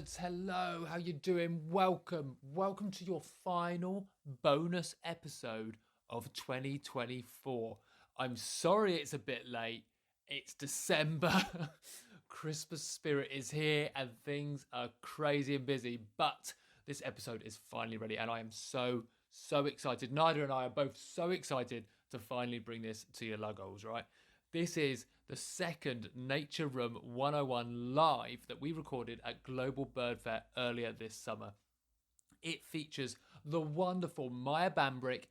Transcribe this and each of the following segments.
nerds, hello, how you doing? Welcome to your final bonus episode of 2024. I'm sorry it's a bit late. It's December. Christmas spirit is here and things are crazy and busy, but this episode is finally ready and I am so excited. Nadia and I are both so excited to finally bring this to your luggles, right? This is the second Nature Room 101 live that we recorded at Global Birdfair earlier this summer. It features the wonderful Mya Bambrick,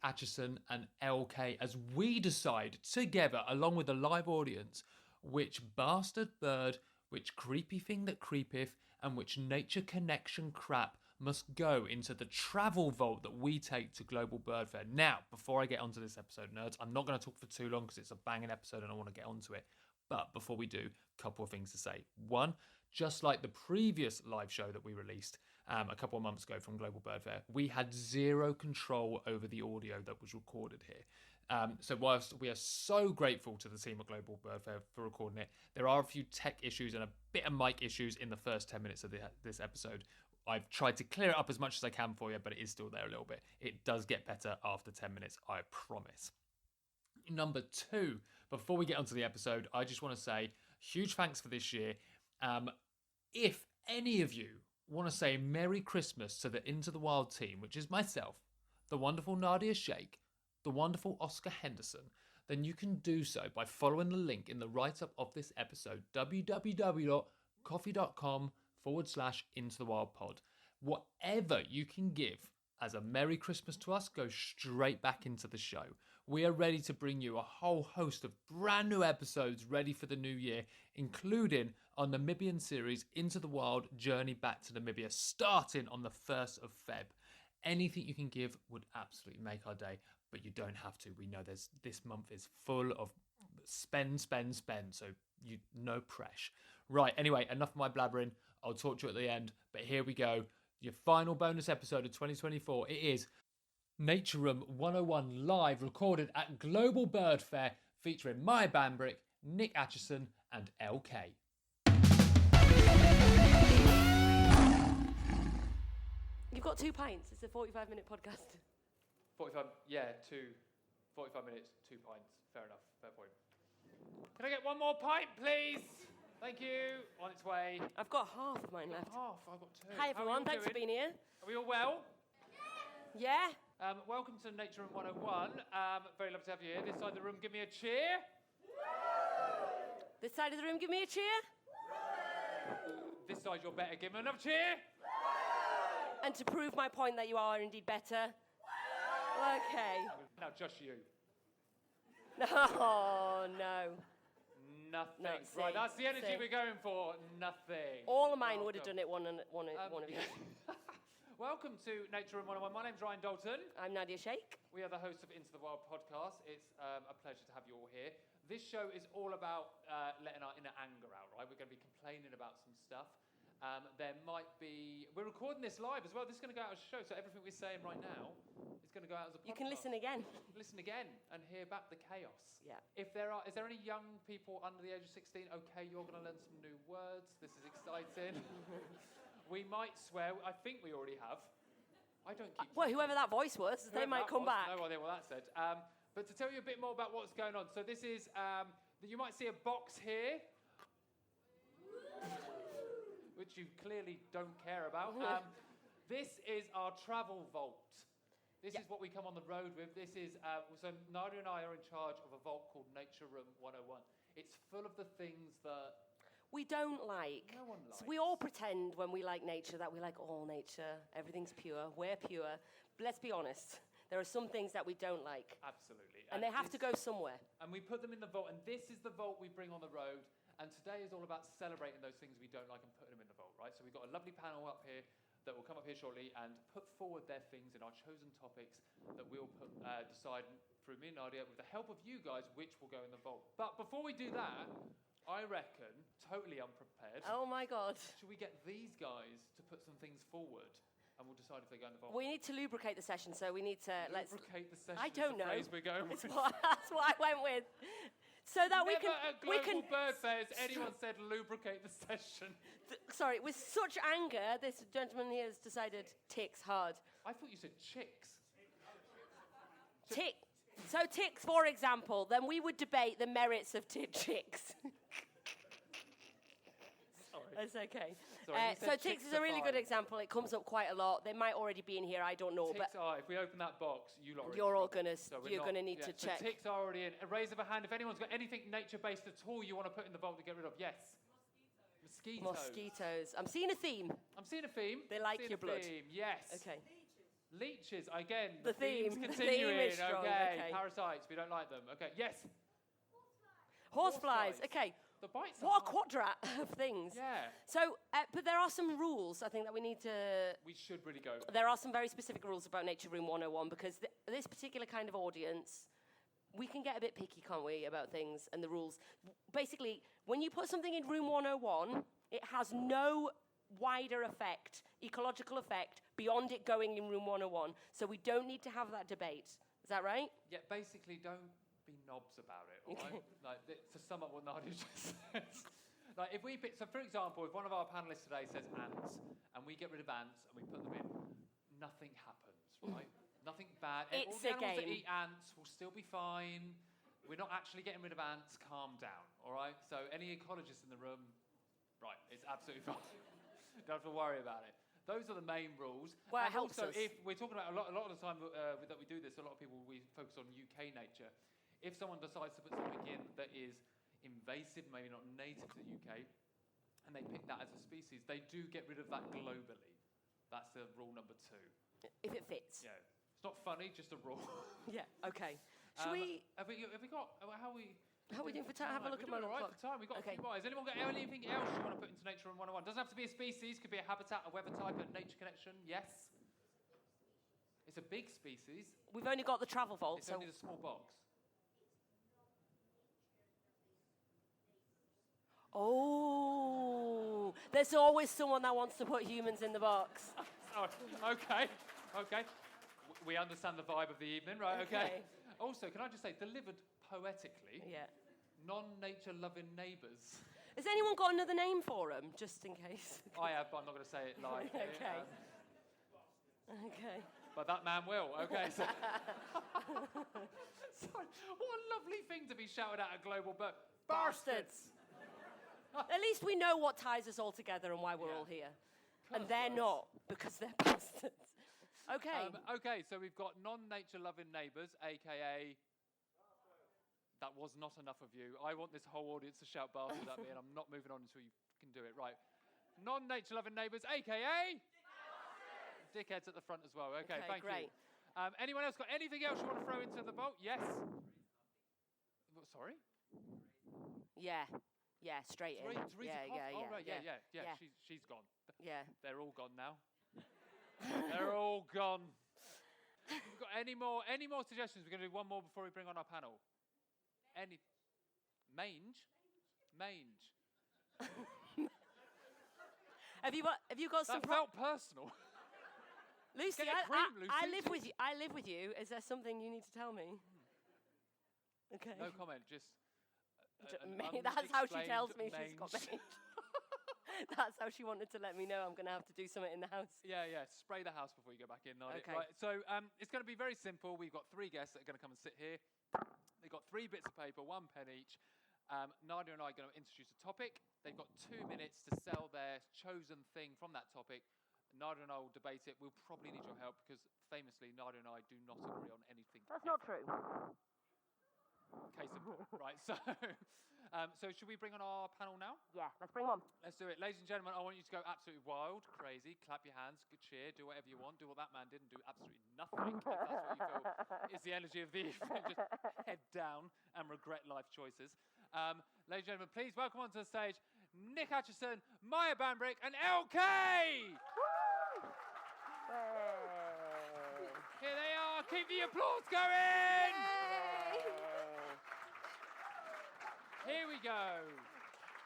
Acheson Elle Kaye as we decide together, along with the live audience, which bastard bird, which creepy thing that creepeth, and which nature connection crap must go into the travel vault that we take to Global Birdfair. Now, before I get onto this episode, nerds, I'm not going to talk for too long because it's a banging episode and I want to get onto it. But before we do, a couple of things to say. One, just like the previous live show that we released a couple of months ago from Global Birdfair, we had zero control over the audio that was recorded here. So whilst we are so grateful to the team at Global Birdfair for recording it, there are a few tech issues and a bit of mic issues in the first 10 minutes of this episode. I've tried to clear it up as much as I can for you, but it is still there a little bit. It does get better after 10 minutes, I promise. Number two, before we get onto the episode, I just want to say huge thanks for this year. If any of you want to say Merry Christmas to the Into the Wild team, which is myself, the wonderful Nadia Sheikh, the wonderful Oscar Henderson, then you can do so by following the link in the write-up of this episode, www.coffee.com/Into the Wild Pod. Whatever you can give as a Merry Christmas to us goes straight back into the show. We are ready to bring you a whole host of brand new episodes ready for the new year, including our Namibian series, Into the Wild Journey Back to Namibia, starting on the 1st of Feb. Anything you can give would absolutely make our day, but you don't have to. We know this month is full of spend, so no pressure. Right, anyway, enough of my blabbering. I'll talk to you at the end, but here we go. Your final bonus episode of 2024. It is Nature Room 101 live, recorded at Global Birdfair, featuring Mya Bambrick, Acheson and Elle Kaye. You've got 2 pints. It's a 45-minute podcast. 45 minutes, 2 pints. Fair enough, fair point. Can I get one more pint, please? Thank you. On its way. I've got half of mine left. Half? I've got 2. Hi, everyone. Thanks for being here. Are we all well? Yeah? Welcome to Nature Room 101. Very lovely to have you here. This side of the room, give me a cheer. This side of the room, give me a cheer. This side, you're better. Give me another cheer. And to prove my point that you are indeed better. Okay. Now, just you. Oh, no. Nothing. No, Right, that's the energy we're going for. Nothing. All of mine would have done it one of you. Welcome to Nature Room 101. My name's Ryan Dalton. I'm Nadia Sheikh. We are the hosts of Into the Wild podcast. It's a pleasure to have you all here. This show is all about letting our inner anger out, right? We're going to be complaining about some stuff. There might be... We're recording this live as well. This is going to go out as a show, so everything we're saying right now is going to go out as a podcast. You can listen again. Listen again and hear back the chaos. Yeah. Is there any young people under the age of 16? Okay, you're going to learn some new words. This is exciting. We might swear. I think we already have. I don't keep... Well, whoever that voice was, they might come back. No idea what that said. But to tell you a bit more about what's going on. So this is... you might see a box here, which you clearly don't care about. This is our travel vault. This is what we come on the road with. This is... so Nadia and I are in charge of a vault called Nature Room 101. It's full of the things that... We don't like. No one likes. So we all pretend when we like nature that we like all nature. Everything's pure. We're pure. But let's be honest. There are some things that we don't like. Absolutely. And they have to go somewhere. And we put them in the vault. And this is the vault we bring on the road. And today is all about celebrating those things we don't like and putting them in the vault, right? So we've got a lovely panel up here that will come up here shortly and put forward their things in our chosen topics that we'll decide through me and Nadia with the help of you guys which will go in the vault. But before we do that... I reckon, totally unprepared. Oh my God. Should we get these guys to put some things forward and we'll decide if they go in the vault? We need to lubricate the session, so we need to... Lubricate the session I don't know. Phrase we're going with. That's what I went with. so that Never at we Global can. Birdfair has anyone said lubricate the session. Sorry, with such anger, this gentleman here has decided ticks hard. I thought you said chicks. Tick. So ticks, for example, then we would debate the merits of chicks. Sorry. That's okay. Sorry, So ticks is a really good example. It comes up quite a lot. They might already be in here. I don't know, Ticks are. If we open that box, you're all gonna need to check. So ticks are already in. A raise of a hand if anyone's got anything nature-based at all you want to put in the vault to get rid of. Yes. Mosquitoes. I'm seeing a theme. I'm seeing a theme. They like your blood. Theme. Yes. Okay. Leeches again. The theme's theme. continuing. The theme is strong. Okay. Parasites. We don't like them. Okay. Yes. Horseflies. Okay. The bites. What a quadrat of things. Yeah. So, but there are some rules I think that we need to. We should really go. There are some very specific rules about Nature Room 101 because this particular kind of audience, we can get a bit picky, can't we, about things and the rules. Basically, when you put something in Room 101, it has no wider effect, ecological effect, beyond it going in Room 101. So we don't need to have that debate. Is that right? Yeah, basically, don't be knobs about it, all right? Like, to sum up what Nadia just said. Like, if we pick, so for example, if one of our panelists today says ants, and we get rid of ants and we put them in, nothing happens, right? Nothing bad. It's all the a animals that game. eat ants will still be fine. We're not actually getting rid of ants. Calm down, all right? So any ecologists in the room, right, it's absolutely fine. Don't have to worry about it. Those are the main rules. Well, it and helps also, us. if we're talking about a lot of the time that we do this, a lot of people, we focus on UK nature. If someone decides to put something in that is invasive, maybe not native to the UK, and they pick that as a species, they do get rid of that globally. That's the rule number 2. If it fits. Yeah. It's not funny, just a rule. Yeah, okay. Should we... Have we got... How are we... How are we doing for time? Have a look at my all right clock. for time. We've got a few more. Has anyone got anything else you want to put into Nature Room 101? Doesn't have to be a species. Could be a habitat, a weather type, a nature connection. Yes. It's a big species. We've only got the travel vault, It's so... only the small box. Oh, there's always someone that wants to put humans in the box. Oh, okay. We understand the vibe of the evening, right? Okay. Also, can I just say, delivered poetically, Yeah. non-nature loving neighbours. Has anyone got another name for them, just in case? I have, but I'm not going to say it live. Okay. Okay. But that man will. Okay. So, sorry, what a lovely thing to be shouted at Global Bird. Bastards. At least we know what ties us all together and why we're all here. And they're not, because they're bastards. Okay. Okay, so we've got non-nature loving neighbours, a.k.a. That was not enough of you. I want this whole audience to shout bastards at me, and I'm not moving on until you can do it. Right. Non-nature loving neighbours, a.k.a. Dickheads at the front as well. Okay, thank great. you. Anyone else got anything else you want to throw into the boat? Yes? Sorry? Yeah. Yeah, straight in. Teresa Yeah, Cough? yeah, Oh, yeah, right, yeah. yeah. She's gone. Yeah. They're all gone now. They're all gone. We've got any more suggestions? We're going to do one more before we bring on our panel. Mange? Have you got some... That felt personal. Lucy, Get a cream, Lucy. I live with you. I live with you. Is there something you need to tell me? Okay. No comment, just... That's how she tells me she's mange. got mange. That's how she wanted to let me know I'm going to have to do something in the house. Yeah. Spray the house before you go back in, Nadia. Okay. Right, so it's going to be very simple. We've got 3 guests that are going to come and sit here. They've got 3 bits of paper, 1 pen each. Nadia and I are going to introduce a topic. They've got 2 minutes to sell their chosen thing from that topic. Nadia and I will debate it. We'll probably need your help because famously Nadia and I do not agree on anything. That's not true. Case in point. Right, so should we bring on our panel now? Yeah, let's bring on. Let's do it. Ladies and gentlemen, I want you to go absolutely wild, crazy, clap your hands, good cheer, do whatever you want, do what that man did and do absolutely nothing if that's what you feel is the energy of the evening. Just head down and regret life choices. Ladies and gentlemen, please welcome onto the stage Nick Acheson, Mya Bambrick and Elle Kaye! Here they are. Keep the applause going! Here we go.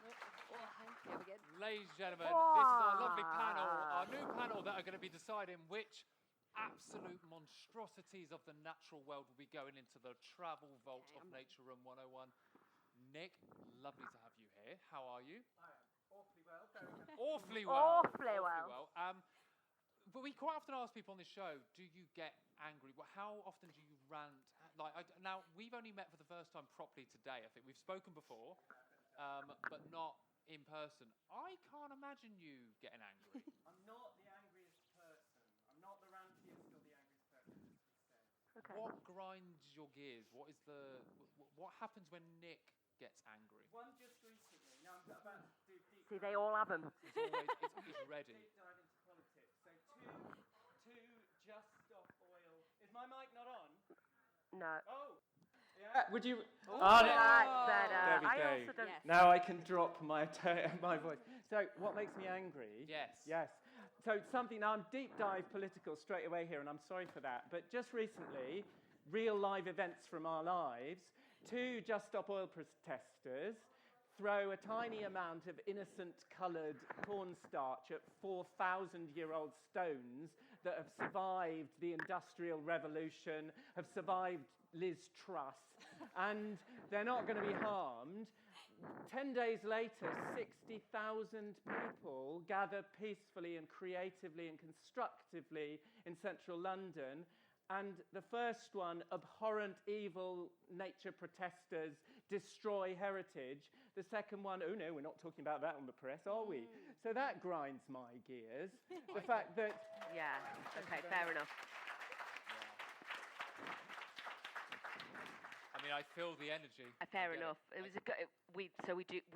Here we go. Ladies and gentlemen, this is our lovely panel, our new panel that are going to be deciding which absolute monstrosities of the natural world will be going into the travel vault of Nature Room 101. Nick, lovely to have you here. How are you? I am awfully well, very happy. Awfully well. Awfully well. But we quite often ask people on this show, do you get angry? How often do you rant? Now, we've only met for the first time properly today, I think. We've spoken before, but not in person. I can't imagine you getting angry. I'm not the angriest person. I'm not the rantiest or the angriest person. Okay. What grinds your gears? What happens when Nick gets angry? One just recently. Now I'm about to do deep See, they all have them. It's ready. deep dive into politics. So two Just Stop Oil. Is my mic not on? No. Oh. Yeah. Would you? That's better. There we I go. also don't. Yes. Now I can drop my my voice. So what makes me angry? Yes. Yes. So something, now I'm deep dive political straight away here, and I'm sorry for that, but just recently, real live events from our lives, two Just Stop Oil protesters throw a tiny amount of innocent coloured cornstarch at 4,000-year-old stones that have survived the Industrial Revolution, have survived Liz Truss, and they're not going to be harmed. 10 days later, 60,000 people gather peacefully and creatively and constructively in central London. And the first one, abhorrent, evil nature protesters destroy heritage. The second one, oh no, we're not talking about that on the press, are we? So that grinds my gears. The fact that... Yeah. Okay. Fair enough. I mean, I feel the energy. Fair I get enough. it. It was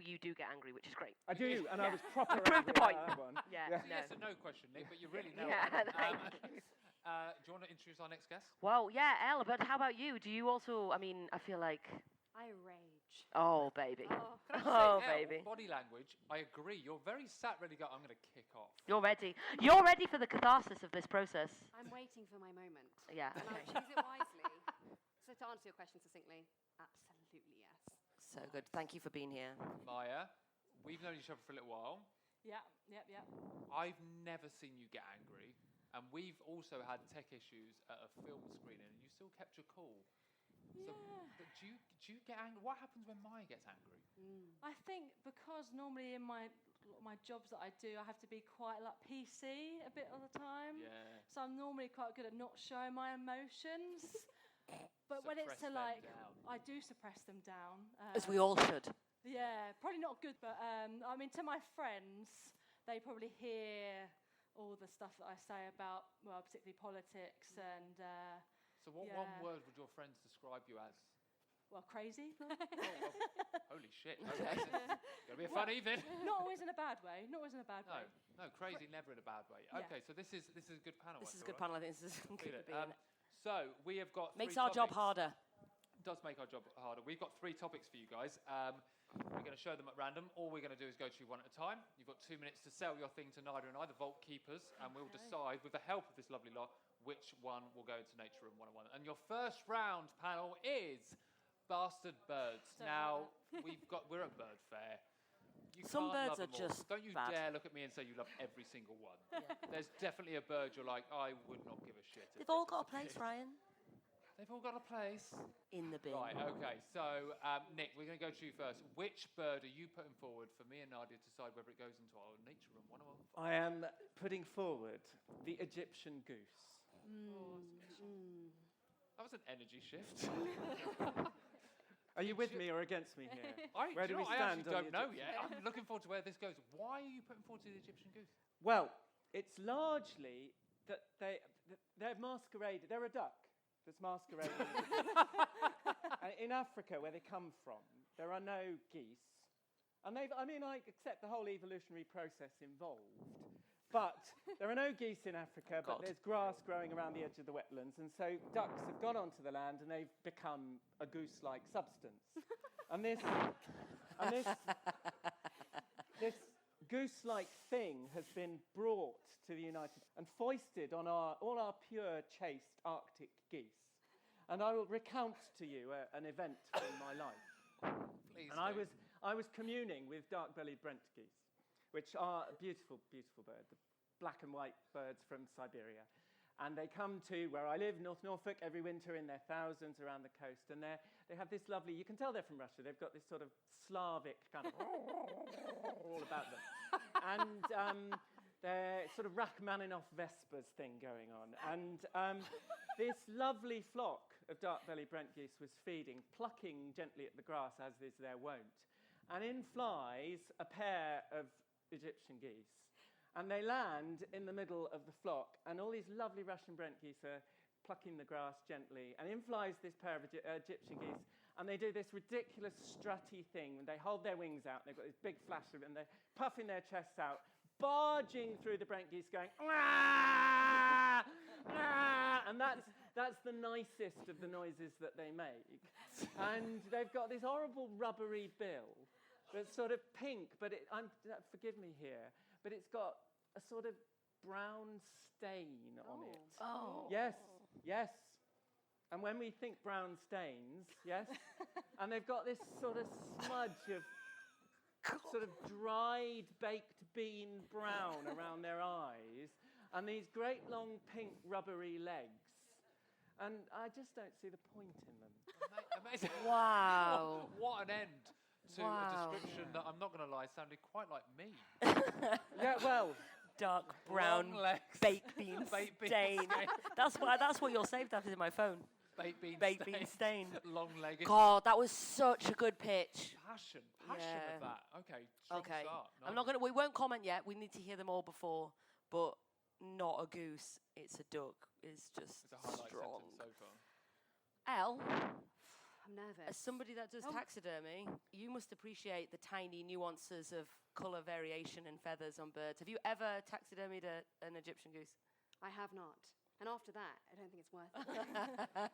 you do get angry, which is great. I do, and Yeah. I was proper You proved the angry point. about that one. Yeah. It's a No. yes or no question, Nick, but you really know Yeah, it. thank you. Do you want to introduce our next guest? Well, yeah, Elle. But how about you? Do you also? I mean, I feel like. I rage. Oh, baby. Oh. Oh, Elle, baby. Body language, I agree. You're very sat ready to go, I'm going to kick off. You're ready. You're ready for the catharsis of this process. I'm waiting for my moment. Yeah. And I'll choose it wisely. So to answer your question succinctly, absolutely yes. So good. Thank you for being here. Maya, we've known each other for a little while. Yeah. I've never seen you get angry. And we've also had tech issues at a film screening, and you still kept your cool. So, but do you get angry? What happens when Maya gets angry? I think because normally in my jobs that I do, I have to be quite like PC a bit of the time. Yeah. So I'm normally quite good at not showing my emotions. But when it's Suppress to them like, down. I do suppress them down. As we all should. Yeah, probably not good, but I mean, to my friends, they probably hear all the stuff that I say about, well, particularly politics and, So what yeah. one word would your friends describe you as? well, crazy. Oh, well, holy shit. Okay. It's going to be a fun evening. Not always in a bad way. Not always in a bad way. No, crazy never in a bad way. Yeah. Okay, so this is a good panel. This I is a feel good like. panel. I think this is Feel good to it. be in. So we have got Makes three our job topics. harder. Does make our job harder. We've got 3 topics for you guys. We're going to show them at random. All we're going to do is go through one at a time. You've got 2 minutes to sell your thing to Nadia and I, the vault keepers, and we'll decide, with the help of this lovely lot, which one will go into Nature Room 101. And your first round panel is Bastard Birds. Now, we're at Birdfair. You Some can't birds love are them all. just Don't you bad. dare look at me and say you love every single one. There's definitely a bird you're like, I would not give a shit. if They've they all got a disappeared. place, Ryan. They've all got a place. In the bin. Right, okay. So, Nick, we're going to go to you first. Which bird are you putting forward for me and Nadia to decide whether it goes into our Nature Room 101? I am putting forward the Egyptian goose. That was an energy shift. Are you with me or against me here? Do Where do you we know, I stand actually on don't the know yet. I'm looking forward to where this goes. Why are you putting forward to the Egyptian goose? Well, it's largely that they're masqueraded. They're a duck that's masquerading. And in Africa, where they come from, there are no geese. And I accept the whole evolutionary process involved. But there are no geese in Africa, but there's grass growing around the edge of the wetlands. And so ducks have gone onto the land and they've become a goose-like substance. and this goose-like thing has been brought to the United and foisted on all our pure, chaste Arctic geese. And I will recount to you an event from my life. Please And do. I was communing with dark-bellied Brent geese, which are a beautiful, beautiful bird, the black and white birds from Siberia. And they come to where I live, North Norfolk, every winter in their thousands around the coast. And they have this lovely, you can tell they're from Russia, they've got this sort of Slavic kind of all about them. And they're sort of Rachmaninoff Vespers thing going on. And this lovely flock of dark-bellied Brent geese was feeding, plucking gently at the grass, as is their wont. And in flies a pair of Egyptian geese. And they land in the middle of the flock, and all these lovely Russian Brent geese are plucking the grass gently. And in flies this pair of Egyptian geese, and they do this ridiculous strutty thing. And they hold their wings out, and they've got this big flash of it, and they're puffing their chests out, barging through the Brent geese, going, "Wah! Wah!" And that's the nicest of the noises that they make. And they've got this horrible rubbery bill that's sort of pink, but forgive me here, but it's got a sort of brown stain on it. Oh. Yes, yes. And when we think brown stains, yes, and they've got this sort of smudge of sort of dried baked bean brown around their eyes, and these great long pink rubbery legs. And I just don't see the point in them. Amazing. Wow. What an end to Wow. a description that, I'm not going to lie, sounded quite like me. Yeah, well, Dark brown Long legs. baked bean Baked bean stain. stain. That's what you're saved after in my phone. Baked bean Baked stain. bean stain. Long-legged. God, that was such a good pitch. Passion Yeah. of that. Okay, strong Okay. start. I'm not gonna. We won't comment yet. We need to hear them all before. But not a goose. It's a duck. It's just It's a highlight strong. sentence so far. Elle, I'm nervous. as somebody that does Oh. taxidermy, you must appreciate the tiny nuances of colour variation and feathers on birds. Have you ever taxidermied an Egyptian goose? I have not. And after that, I don't think it's worth it.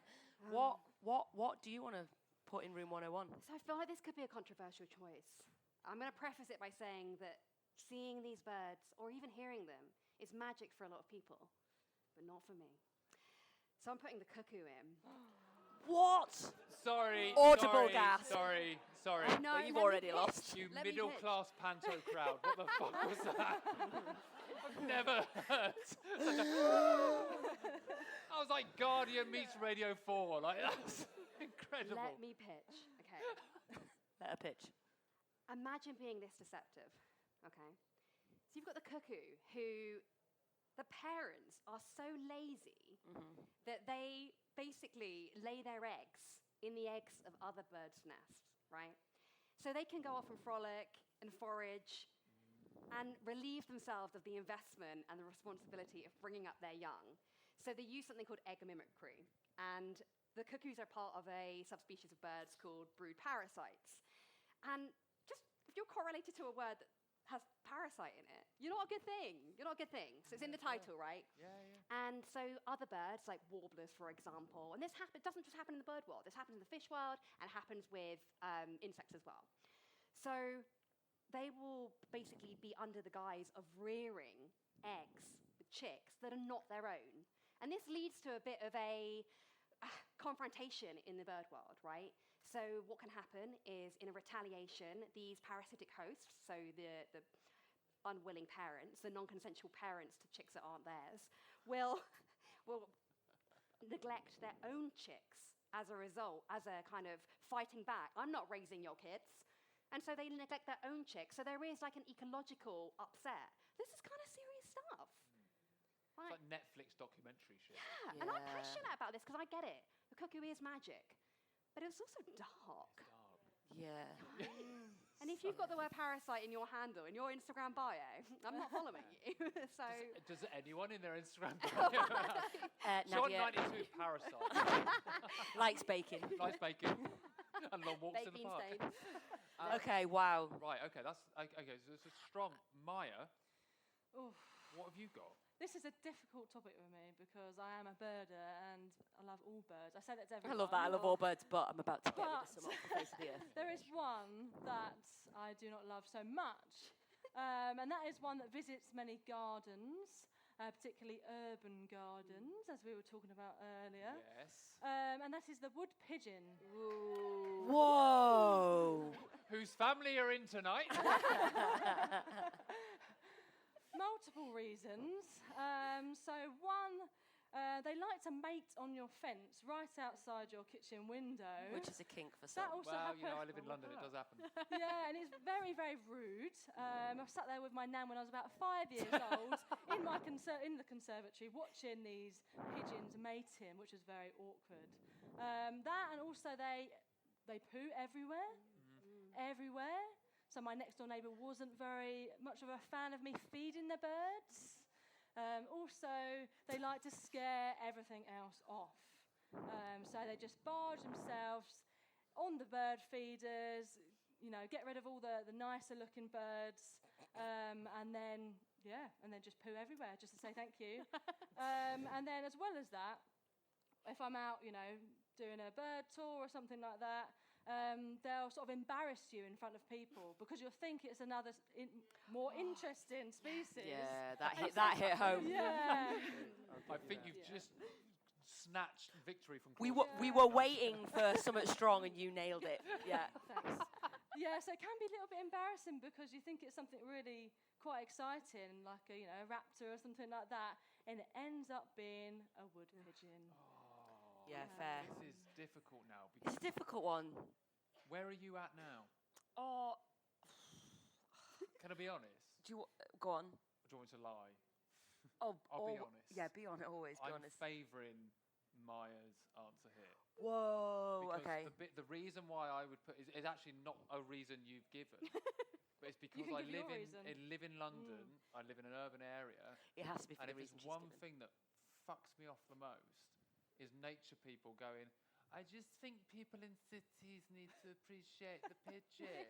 What do you want to put in room 101? So I feel like this could be a controversial choice. I'm going to preface it by saying that seeing these birds, or even hearing them, is magic for a lot of people, but not for me. So I'm putting the cuckoo in. What? Sorry. Audible sorry, gasp. Sorry. No, Well, you've let me already pitch. lost. You Let me middle-class panto crowd. What the fuck was that? I've never heard. I was like Guardian meets Radio 4. Like, that's incredible. Let me pitch. Okay. Let her pitch. Imagine being this deceptive. Okay. So you've got the cuckoo who the parents are so lazy that they basically lay their eggs in the eggs of other birds' nests, right? So they can go off and frolic and forage and relieve themselves of the investment and the responsibility of bringing up their young. So they use something called egg mimicry. And the cuckoos are part of a subspecies of birds called brood parasites. And just if you're correlated to a word that has parasite in it, you're not a good thing. You're not a good thing. So it's in the title, right? Yeah. And so other birds, like warblers, for example, and this doesn't just happen in the bird world. This happens in the fish world and happens with insects as well. So they will basically be under the guise of rearing eggs with chicks that are not their own. And this leads to a bit of a confrontation in the bird world, right? So what can happen is, in a retaliation, these parasitic hosts, so the unwilling parents, the non-consensual parents to chicks that aren't theirs, will neglect their own chicks as a result, as a kind of fighting back. I'm not raising your kids. And so they neglect their own chicks. So there is like an ecological upset. This is kind of serious stuff. It's like Netflix documentary shit. Yeah, and I'm passionate about this because I get it. The cuckoo is magic. But it's also dark. Yeah. And if you've got the word parasite in your handle, in your Instagram bio, I'm not following you. So Does anyone in their Instagram bio Sean Nadia 92 Parasite. likes baking. Nice bacon. And long walks baked in the bean park. stains. Okay, wow. Right, okay, okay, so it's a strong Mya. Oof. What have you got? This is a difficult topic for me because I am a birder and I love all birds. I say that to I everyone. love that. I love all birds, but I'm about to get rid of But- some off the face of the earth. There is one that I do not love so much, and that is one that visits many gardens, particularly urban gardens, as we were talking about earlier. Yes. And that is the wood pigeon. Whoa. Whose family are in tonight? Multiple reasons. So one, They like to mate on your fence right outside your kitchen window. Which is a kink for That some. also Well, happens. I live in London. It does happen. Yeah, and it's very, very rude. I sat there with my nan when I was about 5 years old in my in the conservatory watching these pigeons mating, which was very awkward. That and also they poo everywhere, everywhere. So my next door neighbour wasn't very much of a fan of me feeding the birds. Also, they like to scare everything else off. So they just barge themselves on the bird feeders, get rid of all the nicer looking birds, and then just poo everywhere just to say thank you. And then as well as that, if I'm out, doing a bird tour or something like that, they'll sort of embarrass you in front of people because you'll think it's another more interesting species. Yeah, that hit home. Yeah. I think you've just snatched victory from. We were waiting for something strong and you nailed it. Yeah. Thanks. Yeah, so it can be a little bit embarrassing because you think it's something really quite exciting, like a raptor or something like that, and it ends up being a wood pigeon. Yeah, fair. This is difficult now. It's a difficult one. Where are you at now? Oh, Can I be honest? go on. Or do you want me to lie? Oh, I'll be honest. Yeah, be honest. Always be I'm honest. favouring Mya's answer here. Whoa. Because Okay. the reason why I would put is actually not a reason you've given. But it's because can I give your live in London. I live in an urban area. It has to be for And the if reason there's she's one given. thing that fucks me off the most is nature people going, I just think people in cities need to appreciate the pigeon.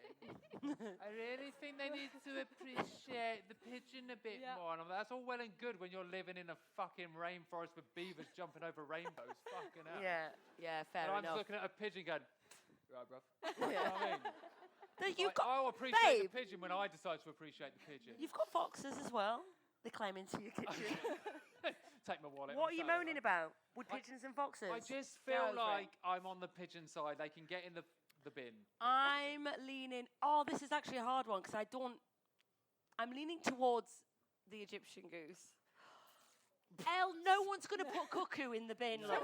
I really think they need to appreciate the pigeon a bit more. And that's all well and good when you're living in a fucking rainforest with beavers jumping over rainbows. Fucking hell. Yeah, fair And I'm enough. just looking at a pigeon going, right, bruv. You know what I mean? You've got, I'll appreciate babe, the pigeon when I decide to appreciate the pigeon. you've got foxes as well. They climb into your kitchen. Take my wallet. What are you moaning about? Wood pigeons and foxes? I just feel Go for it. like I'm on the pigeon side. They can get in the bin. I'm leaning. Oh, this is actually a hard one because I'm leaning towards the Egyptian goose. No one's going to put cuckoo in the bin. Look.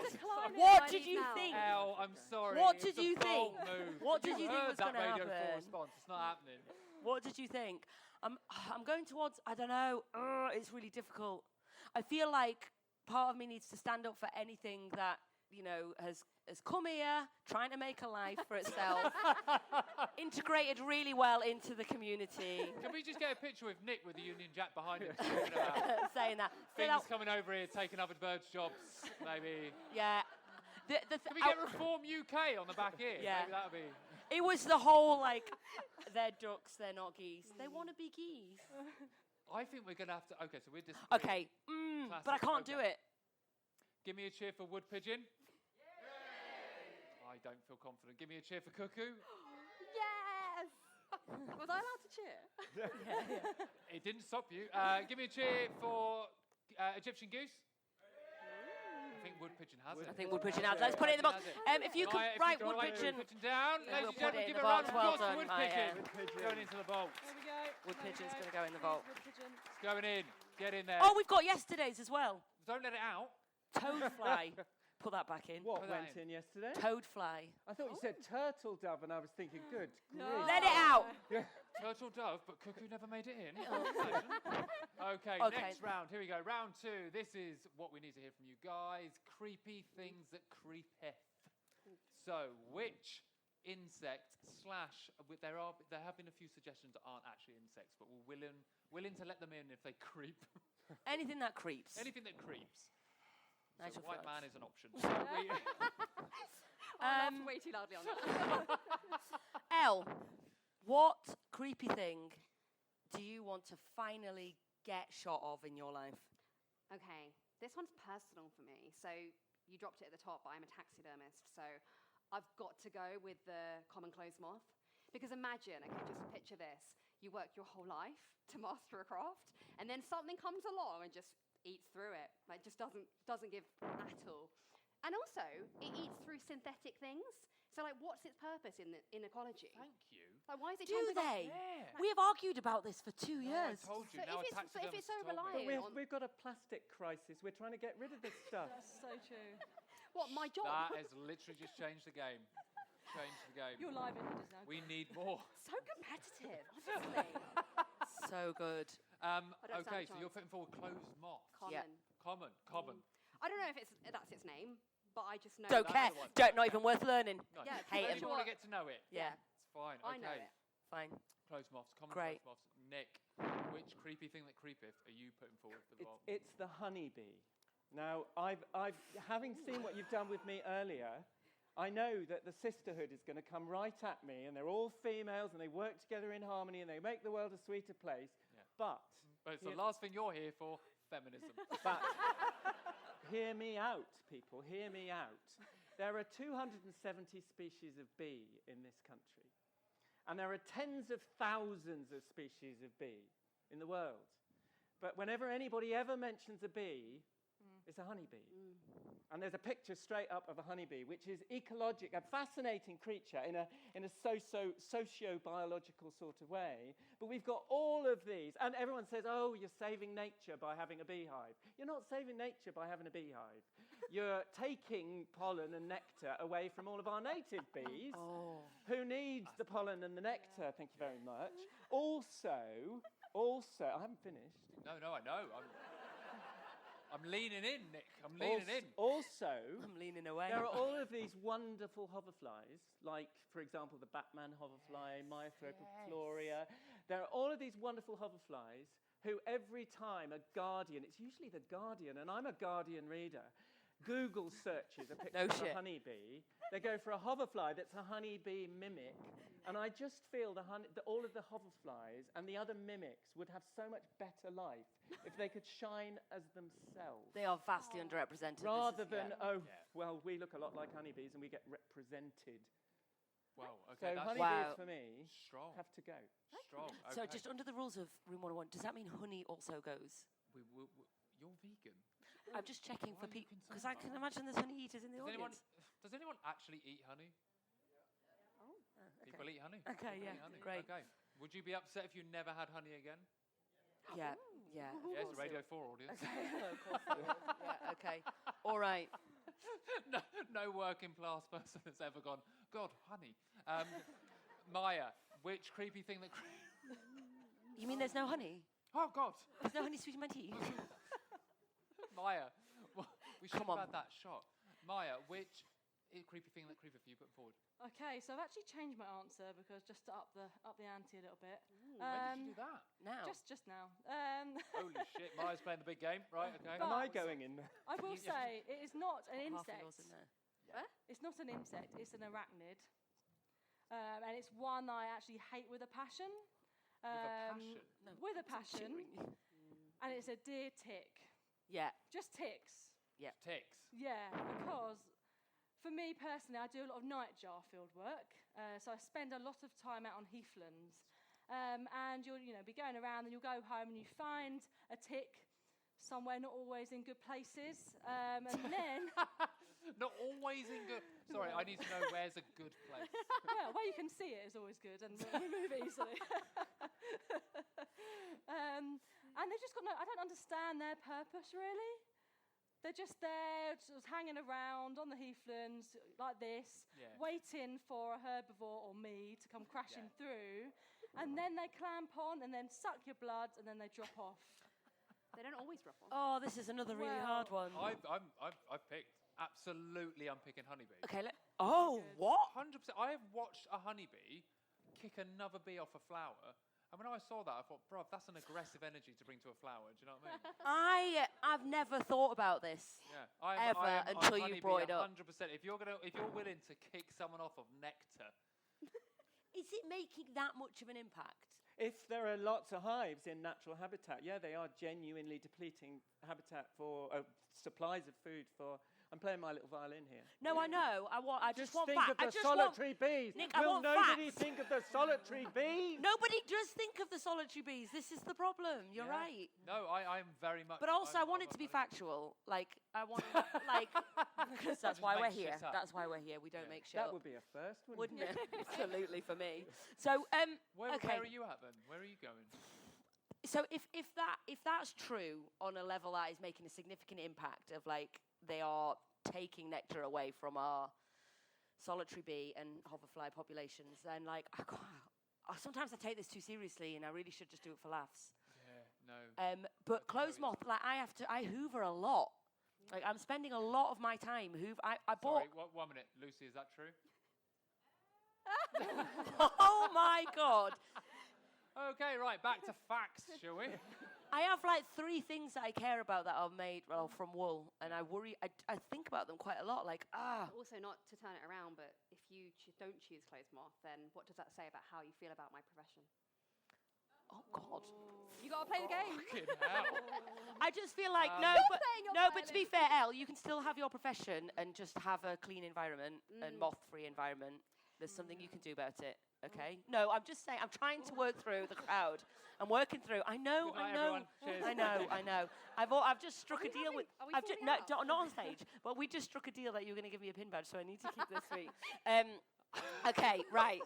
What did you think? I'm sorry. What It's did you a bold think? move. What If did you think heard was that gonna Radio 4 happen? response. It's not happening. What did you think? I'm going towards. I don't know. It's really difficult. I feel like part of me needs to stand up for anything that has come here, trying to make a life for itself, integrated really well into the community. Can we just get a picture with Nick with the Union Jack behind him talking about Saying that. things coming over here, taking other birds' jobs, maybe? Yeah. Can we get Reform UK on the back here? Yeah. Maybe that would be... It was the whole, they're ducks, they're not geese. They want to be geese. I think we're going to have to... Okay, so we're just... Okay, but I can't do it. Give me a cheer for wood pigeon. I don't feel confident. Give me a cheer for cuckoo. Yes! Was I allowed to cheer? It didn't stop you. Give me a cheer for Egyptian goose. I think wood pigeon has it. I think wood pigeon has. Let's put it in the box. If you could write wood pigeon. Down, Yeah, ladies we'll and put it gentlemen, in give the a round box. of Well applause for done, wood Maya. pigeon. Going into the vault. There we go. Wood There we pigeon's go. going to go in the vault. Wood pigeon. It's going in. Get in there. Oh, we've got yesterday's as well. Don't let it out. Toadfly. Put that back in. What Put that went in yesterday? Toadfly. I thought you said turtle dove, and I was thinking, good grief. Let it out. Turtle dove, but cuckoo never made it in. Okay, Okay. next round. Here we go. Round 2. This is what we need to hear from you guys. Creepy things that creepeth. So, which insect / there have been a few suggestions that aren't actually insects, but we're willing to let them in if they creep. Anything that creeps. Anything that creeps. So Nigel white Farage. man is an option. So we, I laughed way too loudly on that. Elle, what creepy thing do you want to finally get shot of in your life? Okay, this one's personal for me. So you dropped it at the top, but I'm a taxidermist. So I've got to go with the common clothes moth. Because imagine, okay, just picture this. You work your whole life to master a craft, and then something comes along and just eats through it. Like, just doesn't give at all. And also, it eats through synthetic things. So, like, what's its purpose in ecology? thank you. Like, why is it Do jumping off- they? Yeah. We have argued about this for 2 years. I told you. So Now if a it's so taxidermist so told me. reliant But on we've got a plastic crisis. We're trying to get rid of this stuff. That's so true. what my job. That has literally just changed the game. You're live in Hidders now. We need more. So competitive, honestly. So good. don't stand Okay, a so you're chance. putting forward closed moth. Common. Common. I don't know if that's its name, but I just know. Don't that- care. the one. Don't, not even worth learning. No, Yeah, hate I him. just want to get to know it. Yeah. It's fine. I Okay. know it. Fine. Closed moths. Common Great. closed moths. Nick, which creepy thing that creepeth are you putting forward for the vault? It's the honeybee. Now, I've having seen what you've done with me earlier, I know that the sisterhood is going to come right at me, and they're all females, and they work together in harmony, and they make the world a sweeter place. Yeah. But It's the here- last thing you're here for. Feminism. But hear me out, people. Hear me out. There are 270 species of bee in this country. And there are tens of thousands of species of bee in the world. But whenever anybody ever mentions a bee, it's a honeybee. And there's a picture straight up of a honeybee, which is ecologic, a fascinating creature in a socio-biological sort of way. But we've got all of these, and everyone says, oh, you're saving nature by having a beehive. You're not saving nature by having a beehive. You're taking pollen and nectar away from all of our native bees, who need the pollen and the nectar, thank you very much. Also, I haven't finished. No, I know. I'm leaning in, Nick. I'm leaning in. Also, I'm leaning away. there are all of these wonderful hoverflies, like, for example, the Batman hoverfly, Myothropoploria. There are all of these wonderful hoverflies who every time a Guardian, it's usually the Guardian, and I'm a Guardian reader, Google searches a picture No of shit. a honeybee. They go for a hoverfly that's a honeybee mimic, and I just feel all of the hoverflies and the other mimics would have so much better life if they could shine as themselves. They are vastly underrepresented. Rather This is- than, well, we look a lot like honeybees and we get represented. Wow. Okay. So That's honeybees Wow. for me strong. have to go. Strong. So okay. just under the rules of Room 101, does that mean honey also goes? You're vegan. I'm just checking Why for are you people, concerned because I about can that? imagine there's honey eaters in the audience. Does anyone actually eat honey? People eat honey. Okay, People yeah, eat honey. great. Okay. Would you be upset if you never had honey again? Yeah, yeah. Yes, Radio 4 audience. Yeah, okay. All right. no working class person has ever gone, God, honey. Maya, which creepy thing that... You mean there's no honey? Oh, God. There's no honey sweet in my tea? Maya, we should Come have on. had that shot. Maya, which creepy thing that creepeth you put forward? Okay, so I've actually changed my answer because just to up the ante a little bit. When did you do that? Now. Just now. Holy shit, Maya's playing the big game. Right, okay. Am I But- going in there? I will say it is not an Half of insect. yours in there. It's not an insect. It's an arachnid, and it's one I actually hate with a passion. With a passion? No, With a it's passion, cheering. and it's a deer tick. Yeah. Just ticks. Ticks. Yeah, because for me personally, I do a lot of nightjar field work, so I spend a lot of time out on heathlands, and you'll be going around, and you'll go home and you find a tick somewhere not always in good places, and then Not always in good... Sorry, I need to know where's a good place. where you can see it is always good and remove easily. And they've just got I don't understand their purpose really. They're just there, just hanging around on the heathlands like this, Yeah. waiting for a herbivore or me to come crashing through, and then they clamp on and then suck your blood and then they drop off. They don't always drop off. Oh, this is another really hard one. I've picked. Absolutely, I'm picking honeybee. Okay, what? 100%. I have watched a honeybee kick another bee off a flower, and when I saw that, I thought, bro, that's an aggressive energy to bring to a flower. Do you know what I mean? I've never thought about this. Yeah. Ever until you brought it up. 100%. If you're willing to kick someone off of nectar, Is it making that much of an impact? If there are lots of hives in natural habitat, they are genuinely depleting habitat for supplies of food for I'm playing my little violin here. No, I know. I just want think facts. of the I just solitary bees. Nick, I Will want nobody facts. think of the solitary bees? Nobody does think of the solitary bees. This is the problem. You're Yeah. right. No, I'm very much. But also, I I'm want it to be very- factual. Like, I want, like, because that's just why we're make here. shit up. That's why we're here. We don't Yeah. make shit That up, would be a first, wouldn't wouldn't it? Absolutely for me. So, Where okay. are you at then? Where are you going? So if that's true on a level that is making a significant impact of like they are taking nectar away from our solitary bee and hoverfly populations, then like sometimes I take this too seriously and I really should just do it for laughs. Yeah, no. But clothes moth, like I hoover a lot. Like I'm spending a lot of my time I bought. Sorry, 1 minute. Lucy, is that true? Oh my God. Okay, right, back to facts, shall we? I have like 3 things that I care about that are made from wool, and I worry. I think about them quite a lot. Like Also, not to turn it around, but if you don't choose clothes moth, then what does that say about how you feel about my profession? oh God. You gotta play the game. Fucking hell. I just feel like playing your but to be fair, Elle, you can still have your profession and just have a clean environment and moth-free environment. There's something you can do about it. Okay. No, I'm just saying. I'm trying to work through the crowd. I'm working through. I know. Good night, I know. everyone. Cheers. I know. I've just struck Are a we deal having- with. are we I've just falling no, out? not on stage. But we just struck a deal that you were going to give me a pin badge, so I need to keep this sweet. Okay. Right.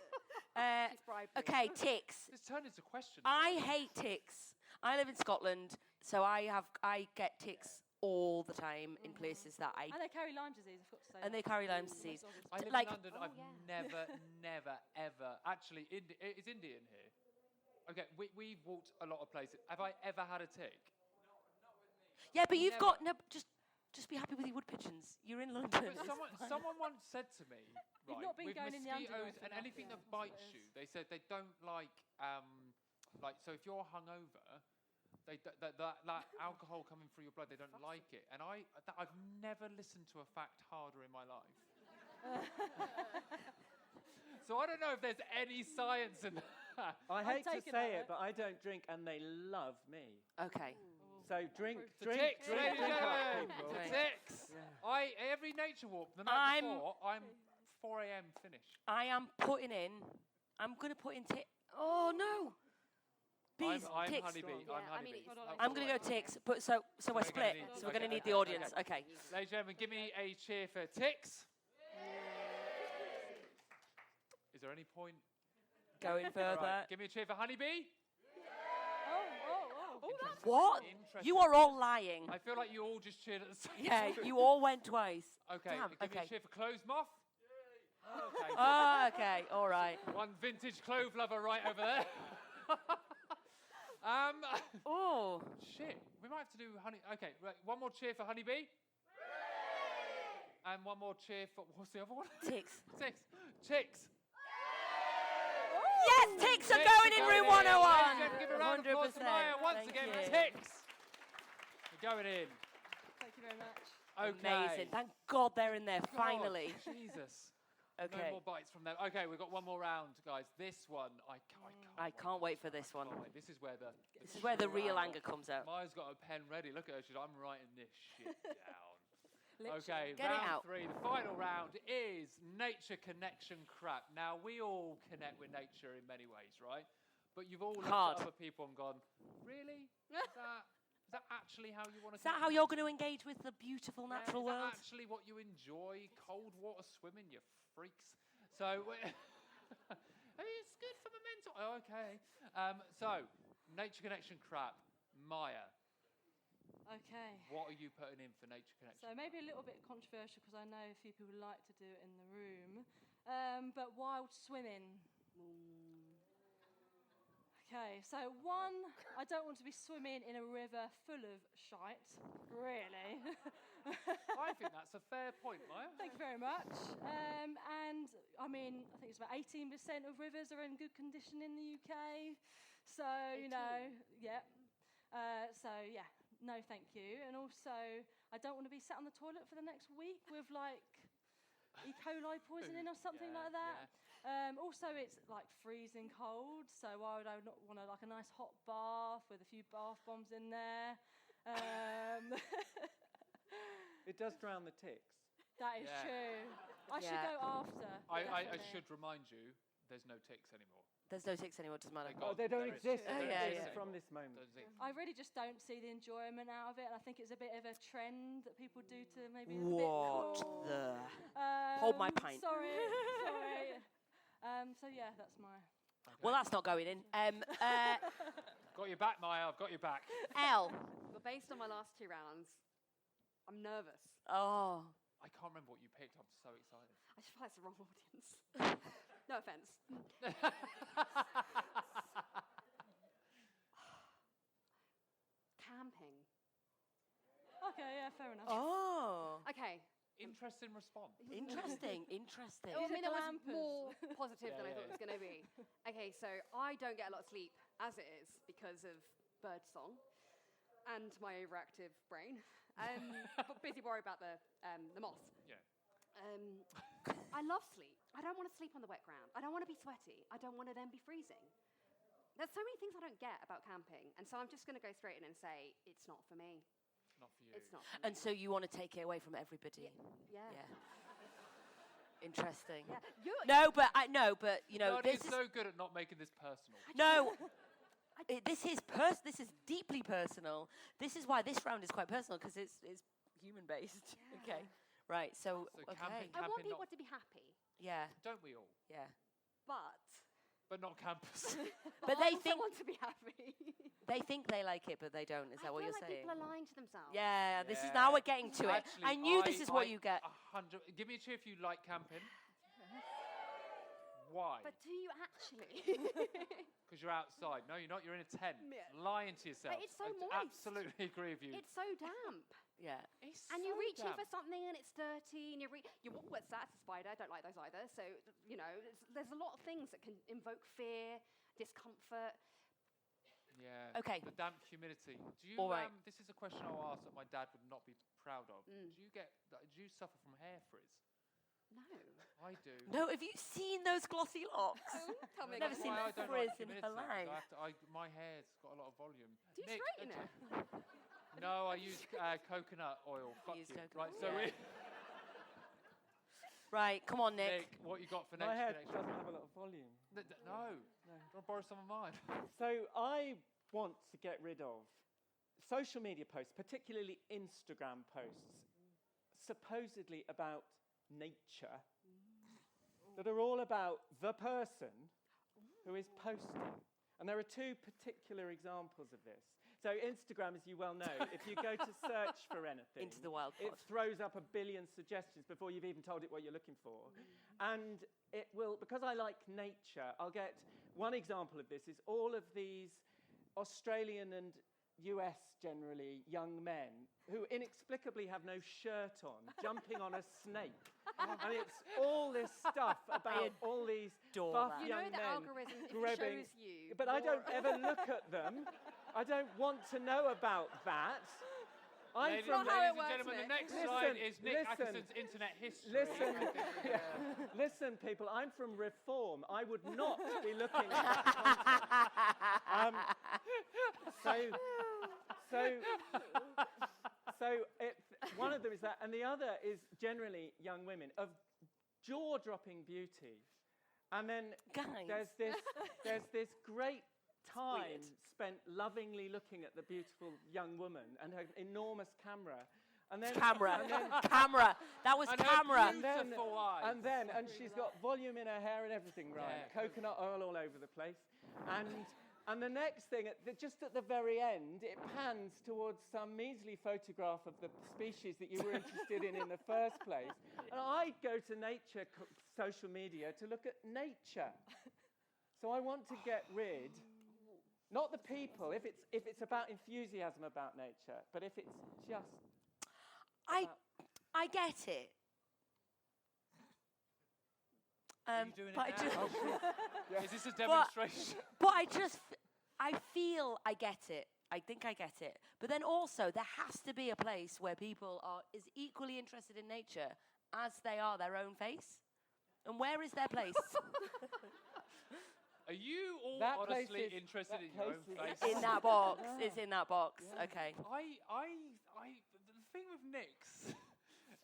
She's bribed me. Okay. Ticks. This turned into questions. I hate ticks. I live in Scotland, so I get ticks all the time in places that I And they carry Lyme disease, I've got to say. and they carry Lyme disease. I live like- in London. I've never, ever. Actually, is India in here? Okay, we've walked a lot of places. Have I ever had a tick? Yeah, but you've Never. got no. Just be happy with your wood pigeons. You're in London. But someone once said to me, You've right, not been with going in the mosquitoes undergrowth and enough, anything yeah, that that's what bites it you, is. they said they don't like so if you're hungover, that alcohol coming through your blood, they don't like it. And I've never listened to a fact harder in my life. So I don't know if there's any science in that. I hate to taking say that, it, but I don't drink, and they love me. Okay. So drink, The drink, ticks, drink, ladies and drink up, gentlemen. people. The Right. ticks. Every nature walk the night I'm- before, I'm 4 a.m. finish. I am putting in. I'm gonna put in tick. Oh no. Bees, I'm ticks. honeybee. Yeah, I'm I honeybee. mean, it's- That's I'm all gonna right. go ticks. But so we're gonna split. need- So we're gonna okay, need the okay, audience. okay. Okay. Ladies and gentlemen, give me a cheer for ticks. Is there any point? Going further. Right, give me a cheer for honeybee. What? Interesting. You are all lying. I feel like you all just cheered at the same Yeah, time. you all went twice. Okay, Damn, give me a okay. cheer for clothes moth. Okay. Oh, okay. All right. One vintage clove lover right over there. Oh. Shit, we might have to do honey. Okay, right, one more cheer for honeybee. And one more cheer for, what's the other one? Ticks. Ticks. Yes, ticks are Ticks going in room Ladies and 101. gentlemen, give a round of applause to Mya 100%. once Thank again. you. Ticks. We're going in. Thank you very much. Okay. Amazing. Thank God they're in there, God, finally. Jesus. Okay. No more bites from them. Okay, we've got one more round, guys. This one, I can't wait for this one. wait. This is where the real anger comes out. Maya's got a pen ready. Look at her. I'm writing this shit down. Okay, Get it round out. 3. The final round is nature connection crap. Now, we all connect with nature in many ways, right? But you've all looked Hard. at other people and gone, really? Is that actually how you want to Is that how you're going to engage with the beautiful natural is world? that actually what you enjoy? Cold water swimming, you freaks. So, I mean, it's good for the mental. Oh, okay. So, nature connection crap. Maya, Okay. what are you putting in for nature connection? So maybe a little bit controversial because I know a few people like to do it in the room. But wild swimming. Okay, so one, I don't want to be swimming in a river full of shite, really. I think that's a fair point, Maya. Thank you very much. And I mean, I think it's about 18% of rivers are in good condition in the UK. So, you know, yeah. No, thank you. And also, I don't want to be sat on the toilet for the next week with like E. coli poisoning or something Yeah, like that. Also, it's like freezing cold, so why would I not want like a nice hot bath with a few bath bombs in there? It does drown the ticks. That is Yeah. true. I should Yeah. go after. I definitely. should remind you, there's no ticks anymore. There's no ticks anymore, doesn't matter. They Oh, got- they don't there is- exist. they Oh, don't yeah, exist yeah. From anymore. this moment. Don't exist. I really just don't see the enjoyment out of it, and I think it's a bit of a trend that people do to maybe What look a bit cool. the? Hold my pint. Sorry, sorry. So yeah, that's my. Well, that's not going in. Got your back, Mya. I've got your back. Elle. But based on my last 2 rounds, I'm nervous. Oh. I can't remember what you picked. I'm so excited. I just feel like it's the wrong audience. No offense. Camping. Okay, yeah, fair enough. Oh. Okay. Interesting response. Interesting. Interesting. I Is mean, it it was glampers? more positive Yeah, than I yeah, thought it was going to be. Okay, so I don't get a lot of sleep as it is because of bird song and my overactive brain. But busy worried about the moths. Yeah. I love sleep. I don't want to sleep on the wet ground. I don't want to be sweaty. I don't want to then be freezing. There's so many things I don't get about camping, and so I'm just going to go straight in and say it's not for me. Not for you. It's not for me. And so you want to take it away from everybody? Yeah. Interesting. Yeah. No, but you know, Nadia this is so good at not making this personal. no. This is This is deeply personal. This is why this round is quite personal because it's human based. Yeah. Okay. Right. So, So okay. camping- I want Camping people not- to be happy, Yeah. Don't we all? Yeah. but But not campers. But I they also think want to be happy. they think they like it, but they don't. Is I that what feel you're like saying? people are lying to themselves. Yeah. This is Yeah. now we're getting to it. Actually, I knew this is what you get. 100. Give me a cheer if you like camping. Why? But do you actually? Because you're outside. No, you're not. You're in a tent. Yeah. Lying to yourself. it's so I moist. absolutely agree with you. It's so damp. Yeah. It's And you're so reaching damp. for something and it's dirty and what's that? It's a spider. I don't like those either. So, you know, there's a lot of things that can invoke fear, discomfort. Yeah. Okay. The damp humidity. Do you? All right. This is a question I'll ask that my dad would not be proud of. Mm. Do you suffer from hair frizz? No. I do. No, have you seen those glossy locks? Tell me Never That's seen why I don't frizz like in her humidity, 'cause life. my hair's got a lot of volume. Do you Nick, straighten it? No, I use coconut oil. Fuck use you. coconut Right, so oil. Right, come on, Nick. Nick, what you got for My next? head doesn't have a lot of volume. No. Do you want to borrow some of mine? So I want to get rid of social media posts, particularly Instagram posts, supposedly about nature, that are all about the person who is posting. And there are 2 particular examples of this. So Instagram, as you well know, if you go to search for anything, Into the wild it pod. throws up a billion suggestions before you've even told it what you're looking for. And it will, because I like nature, I'll get one example of this is all of these Australian and US generally young men who inexplicably have no shirt on, jumping on a snake. And it's all this stuff about all these adore buff that. You young know the men algorithm grabbing. shows you. But I don't more- ever look at them. I don't want to know about that. I'm Ladies, from Not how it ladies and works, gentlemen, the Nick. next Listen, slide is Nick listen. Acheson's internet history. Listen, listen, people. I'm from Reform. I would not be looking at that content. So one of them is that, and the other is generally young women of jaw-dropping beauty, and then Guys. there's this great time weird. spent lovingly looking at the beautiful young woman and her enormous camera. And then Camera. and then- Camera. That was And her camera. beautiful eyes. and she's got volume in her hair and everything, right? Yeah. Coconut oil all over the place. And the next thing, just at the very end, it pans towards some measly photograph of the species that you were interested in the first place. And I go to nature social media to look at nature. So I want to get rid, not the people, if it's about enthusiasm about nature, but if it's just I get it. Are you doing it but now? Is this a demonstration? But I feel I get it. I think I get it. But then also, there has to be a place where people are as equally interested in nature as they are their own face. And where is their place? Are you all That place honestly is- interested that in your own place face? is- In that box. It's in that box. Okay. The thing with Nick's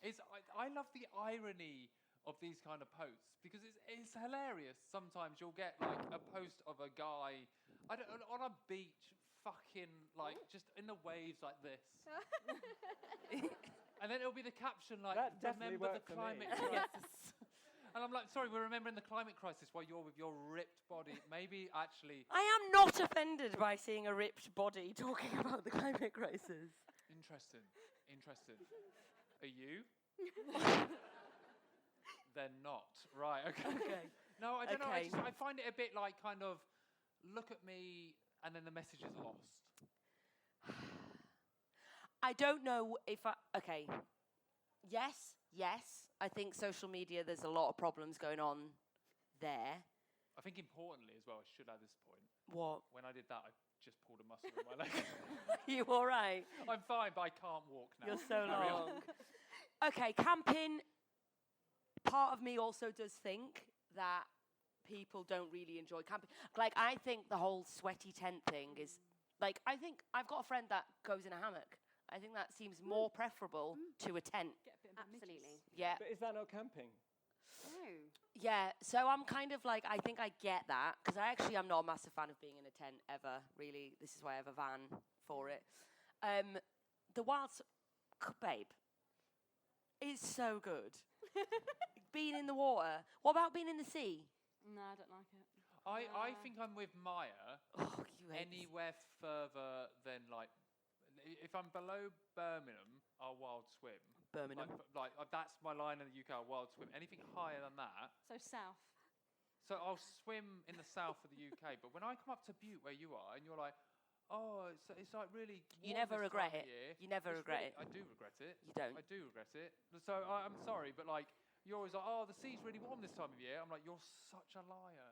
I love the irony of these kind of posts because it's hilarious. Sometimes you'll get like a post of a guy on a beach, fucking like just in the waves like this, and then it'll be the caption like, That definitely "Remember the worked for me." climate crisis." And I'm like, sorry, we're remembering the climate crisis while you're with your ripped body. Maybe actually. I am not offended by seeing a ripped body talking about the climate crisis. Interesting. Are you? They're not. Right, okay. No, I don't know. Okay. I find it a bit like kind of, look at me, and then the message is lost. I don't know if okay. Yes. I think social media, there's a lot of problems going on there. I think importantly as well, I should add this point. What? When I did that, I just pulled a muscle in my leg. You all right? I'm fine, but I can't walk now. You're so Carry on. long. Okay, camping. Part of me also does think that people don't really enjoy camping. Like, I think the whole sweaty tent thing is, like, I think I've got a friend that goes in a hammock. I think that seems more preferable to a tent. Get a bit of Absolutely. Yeah. But is that not camping? No. Yeah, so I'm kind of like, I think I get that, because I actually am not a massive fan of being in a tent ever, really. This is why I have a van for it. The babe, is so good. Being in the water. What about being in the sea? No, I don't like it. I think I'm with Mya. Oh, you hate this. Anywhere further than like, if I'm below Birmingham, I'll wild swim. Birmingham. Like that's my line in the UK. I'll wild swim. Anything higher than that. So south. So I'll swim in the south of the UK. But when I come up to Butte, where you are, and you're like, oh, it's like really. You warm never this regret time of it. year. You never It's regret really- I do regret it. You don't. I do regret it. So I'm sorry, but like. You're always like, oh, the sea's really warm this time of year. I'm like, you're such a liar.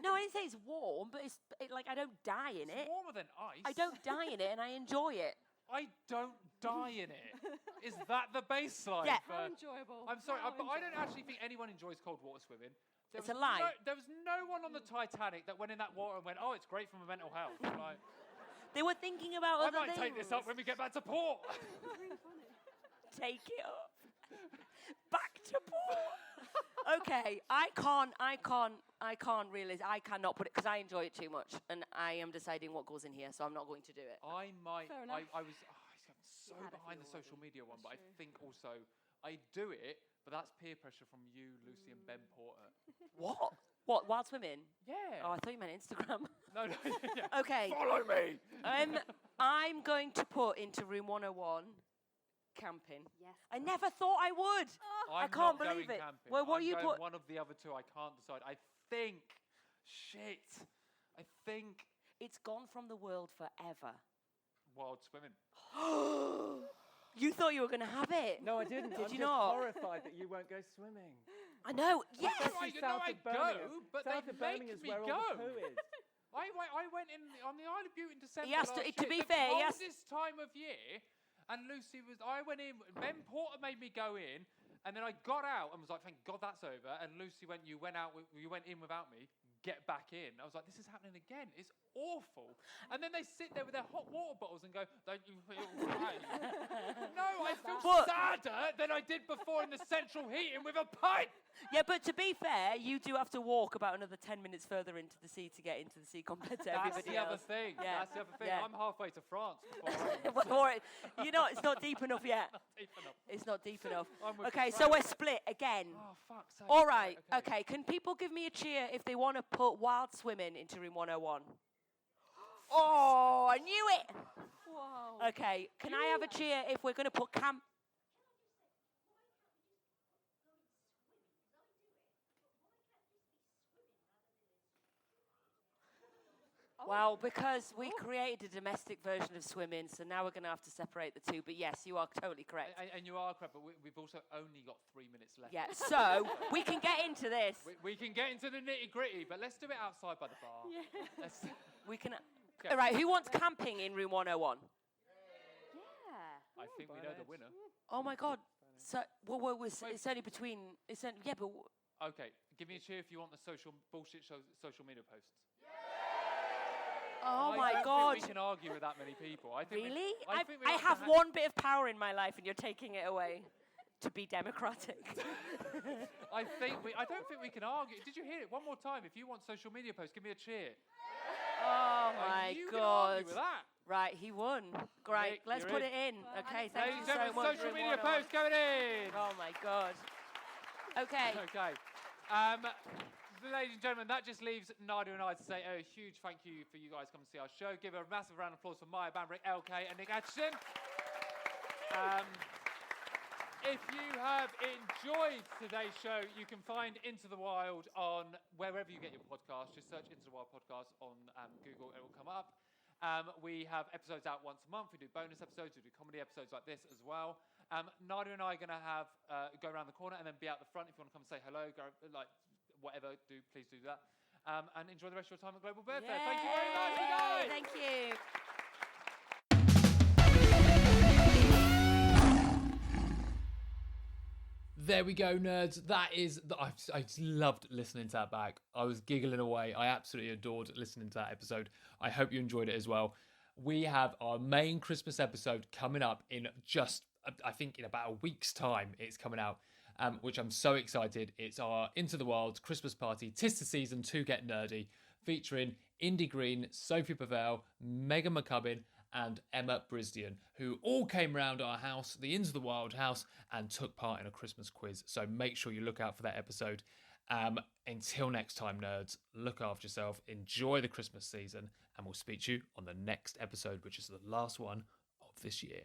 No, I didn't say it's warm, but like I don't die in It's it. warmer than ice. I don't die in it, and I enjoy it. I don't die in it. Is that the baseline? Yeah. How enjoyable. I'm sorry, How but I don't enjoyable. actually think anyone enjoys cold water swimming. It's a lie. There was no one on the Titanic that went in that water and went, oh, it's great for my mental health. I'm like, They were thinking about I other might things. take this up when we get back to port. Take it up. Back to port. Okay, I can't realize, I cannot put it, because I enjoy it too much, and I am deciding what goes in here, so I'm not going to do it. I might. Fair enough. I'm so had a behind the few social media one, but That's I true. think also I do it, but that's peer pressure from you, Lucy, and Ben Porter. What? What, while swimming? Yeah. Oh, I thought you meant Instagram. No. Yeah. Okay, Follow me. I'm going to put into room 101 camping. Yes. I never thought I would. I I'm can't not believe going it. Camping. Well, what I'm you going put? one of the other two. I can't decide. I think. I think It's gone from the world forever. wild swimming. You thought you were going to have it. No, I didn't. Did I'm you just not? horrified that you won't go swimming. I know. Yes. Especially No, south I of Birmingham. go, but south they of Birmingham make is me where all go. the poo is. I went on the Isle of Bute in December. He has to- last to year, be the fair, he has- coldest time of year, and Lucy was. I went in. Ben Porter made me go in, and then I got out and was like, "Thank God that's over." And Lucy went. You went out. You went in without me. Get back in. I was like, "This is happening again. It's awful." And then they sit there with their hot water bottles and go, "Don't you feel fine?" No, I feel But- sadder than I did before in the central heating with a pint. Yeah, but to be fair, you do have to walk about another 10 minutes further into the sea to get into the sea compared to That's everybody the else. other thing. Yeah. That's the other thing. Yeah. I'm halfway to France before Before you know, it's not deep enough yet. deep enough. It's not deep enough. I'm with Okay, the so crowd. we're split again. Oh, fuck's sake. All right, okay. Can people give me a cheer if they want to put wild swimming into room 101? Oh, I knew it. Whoa. Okay, can I have a cheer if we're going to put camp? Well, because we created a domestic version of swimming, so now we're going to have to separate the two. But yes, you are totally correct. And you are correct, but we've also only got 3 minutes left. Yeah, so we can get into this. We can get into the nitty gritty, but let's do it outside by the bar. Yeah. Let's, We can. Okay. All right, who wants camping in room 101? Yeah. I think we know the winner. Oh my God. So, well, Wait. it's only between. Yeah, but. Okay, give me a cheer if you want the social media posts. Oh I my don't God. think we can argue with that many people. I think Really? I think we I to have one bit of power in my life, and you're taking it away. to be democratic. I don't think we can argue. Did you hear it? One more time. If you want social media posts, give me a cheer. Oh my you can God. argue with that. Right, he won. Great. Nick, Let's you're put in. it in. Okay, thank Ladies you and so gentlemen, much. social Room media 101. posts going in. Oh my God. Okay. Okay. Ladies and gentlemen, that just leaves Nadia and I to say a huge thank you for you guys coming to see our show. Give a massive round of applause for Mya Bambrick, Elle Kaye and Nick Acheson. If you have enjoyed today's show, you can find Into the Wild on wherever you get your podcast. Just search Into the Wild podcast on Google, it will come up. We have episodes out once a month. We do bonus episodes. We do comedy episodes like this as well. Nadia and I are going to have go around the corner and then be out the front. If you want to come say hello, go like whatever, please do that. And enjoy the rest of your time at Global Birdfair. Thank you very much, you guys. Thank you. There we go, nerds. That is, I just loved listening to that back. I was giggling away. I absolutely adored listening to that episode. I hope you enjoyed it as well. We have our main Christmas episode coming up in just, I think, in about a week's time. It's coming out, which I'm so excited. It's our Into the Wild Christmas party, 'Tis the Season to Get Nerdy, featuring Indy Green, Sophie Pavel, Megan McCubbin, and Emma Brisdian, who all came round our house, the Into the Wild house, and took part in a Christmas quiz. So make sure you look out for that episode. Until next time, nerds, look after yourself, enjoy the Christmas season, and we'll speak to you on the next episode, which is the last one of this year.